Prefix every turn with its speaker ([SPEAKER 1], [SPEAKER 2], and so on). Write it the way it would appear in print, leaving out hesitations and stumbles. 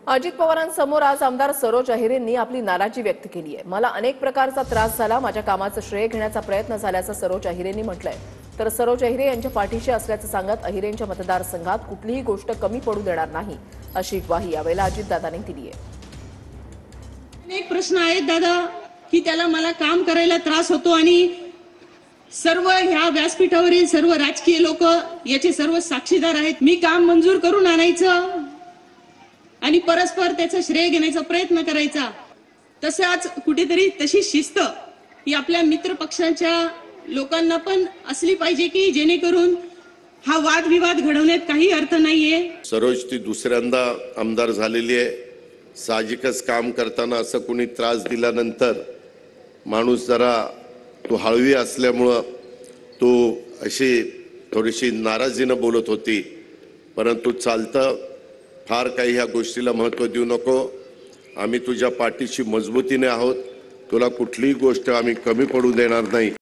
[SPEAKER 1] अजित पवारांसमोर आज आमदार सरोज अहिरेंनी आपली नाराजी व्यक्त केली आहे। मला अनेक प्रकारचा त्रास झाला, माझ्या कामाचं श्रेय घेण्याचा प्रयत्न झाल्याचं सरोज अहिरेंनी म्हटलंय। तर सरोज अहिरे यांच्या पाठीशी असल्याचं सांगत अहिरेंच्या मतदारसंघात कुठलीही गोष्ट कमी पडू देणार नाही अशी ग्वाही यावेळेला अजितदादांनी दिली आहे।
[SPEAKER 2] अनेक प्रश्न आहेत दादा की त्याला मला काम करायला त्रास होतो आणि सर्व ह्या व्यासपीठावरील सर्व राजकीय लोक याचे सर्व साक्षीदार आहेत। मी काम मंजूर करून आणायचं आणि परस्पर त्याचं श्रेय घेण्याचा प्रयत्न करायचा। तसंच कुठेतरी तशी शिस्त ही आपल्या मित्र पक्षाच्या लोकांना पण असली पाहिजे की जेणेकरून हा वादविवाद घडवण्यात काही अर्थ नाहीये।
[SPEAKER 3] सरोज ती दुसऱ्यांदा आमदार झालेली आहे। साहजिकच काम करताना असं कोणी त्रास दिल्यानंतर माणूस जरा तो हळवी असल्यामुळं तो अशी थोडीशी नाराजीनं बोलत होती, परंतु चालतं, फार काही ह्या गोष्टीला महत्त्व देऊ नको। आम्ही तुझ्या पाठीशी मजबूतीने आहोत, तुला कुठलीही गोष्ट आम्ही कमी पडू देणार नाही।